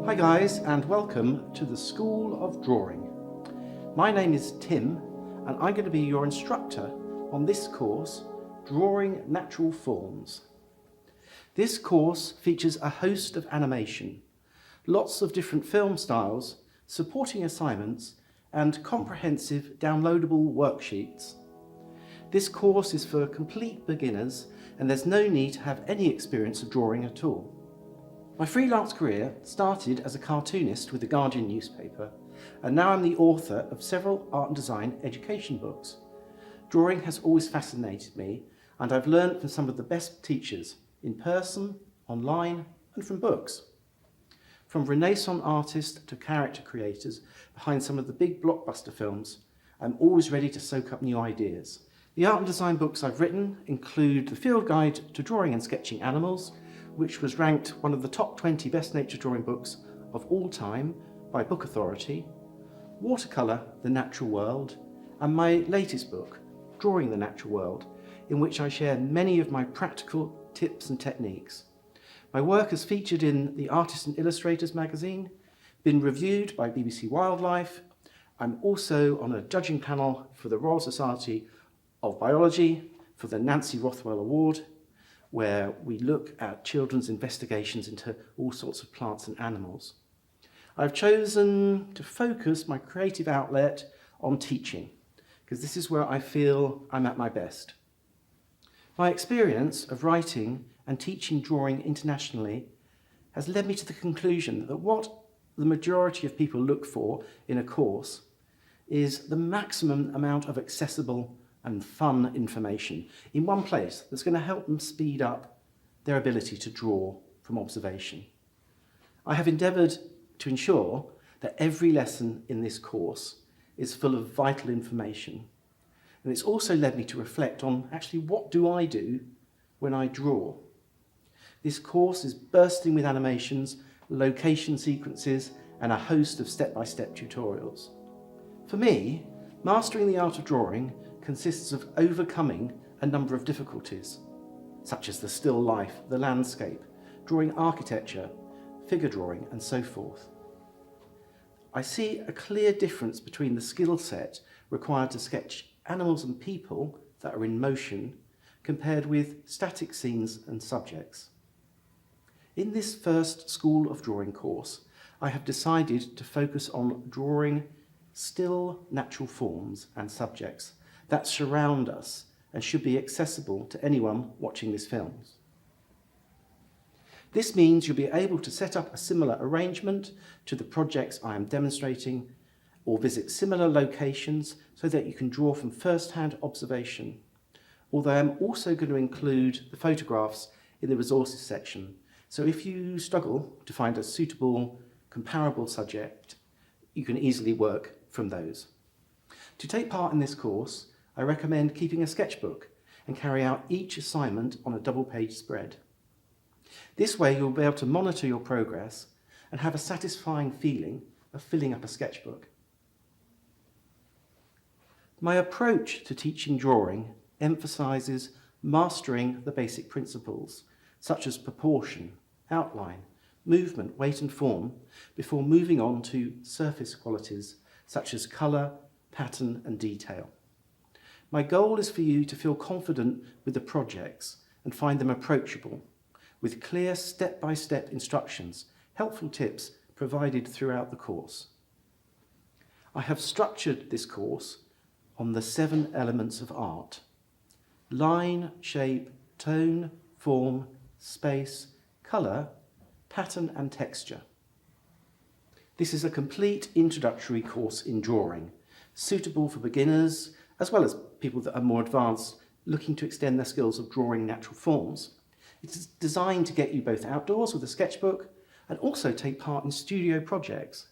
Hi guys, and welcome to the School of Drawing. My name is Tim and I'm going to be your instructor on this course, Drawing Natural Forms. This course features a host of animation, lots of different film styles, supporting assignments and comprehensive downloadable worksheets. This course is for complete beginners and there's no need to have any experience of drawing at all. My freelance career started as a cartoonist with the Guardian newspaper, and now I'm the author of several art and design education books. Drawing has always fascinated me, and I've learned from some of the best teachers, in person, online, and from books. From Renaissance artists to character creators behind some of the big blockbuster films, I'm always ready to soak up new ideas. The art and design books I've written include The Field Guide to Drawing and Sketching Animals, which was ranked one of the top 20 best nature drawing books of all time by Book Authority, Watercolour, The Natural World, and my latest book, Drawing the Natural World, in which I share many of my practical tips and techniques. My work is featured in the Artists and Illustrators magazine, been reviewed by BBC Wildlife. I'm also on a judging panel for the Royal Society of Biology for the Nancy Rothwell Award, where we look at children's investigations into all sorts of plants and animals. I've chosen to focus my creative outlet on teaching, because this is where I feel I'm at my best. My experience of writing and teaching drawing internationally has led me to the conclusion that what the majority of people look for in a course is the maximum amount of accessible and fun information in one place that's going to help them speed up their ability to draw from observation. I have endeavoured to ensure that every lesson in this course is full of vital information. And it's also led me to reflect on actually what do I do when I draw. This course is bursting with animations, location sequences, and a host of step-by-step tutorials. For me, mastering the art of drawing consists of overcoming a number of difficulties, such as the still life, the landscape, drawing architecture, figure drawing, and so forth. I see a clear difference between the skill set required to sketch animals and people that are in motion compared with static scenes and subjects. In this first School of Drawing course, I have decided to focus on drawing still natural forms and subjects that surround us and should be accessible to anyone watching this film. This means you'll be able to set up a similar arrangement to the projects I am demonstrating or visit similar locations so that you can draw from first-hand observation, although I'm also going to include the photographs in the resources section. So if you struggle to find a suitable, comparable subject, you can easily work from those. To take part in this course, I recommend keeping a sketchbook and carry out each assignment on a double-page spread. This way you'll be able to monitor your progress and have a satisfying feeling of filling up a sketchbook. My approach to teaching drawing emphasises mastering the basic principles, such as proportion, outline, movement, weight and form, before moving on to surface qualities such as colour, pattern and detail. My goal is for you to feel confident with the projects and find them approachable, with clear step-by-step instructions, helpful tips provided throughout the course. I have structured this course on the 7 elements of art: line, shape, tone, form, space, colour, pattern and texture. This is a complete introductory course in drawing, suitable for beginners as well as people that are more advanced looking to extend their skills of drawing natural forms. It's designed to get you both outdoors with a sketchbook and also take part in studio projects.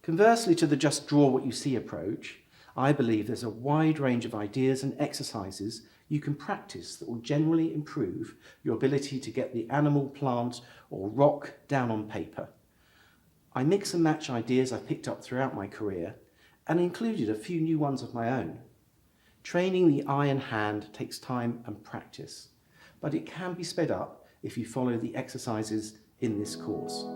Conversely to the just draw what you see approach, I believe there's a wide range of ideas and exercises you can practice that will generally improve your ability to get the animal, plant or rock down on paper. I mix and match ideas I've picked up throughout my career and included a few new ones of my own. Training the eye and hand takes time and practice, but it can be sped up if you follow the exercises in this course.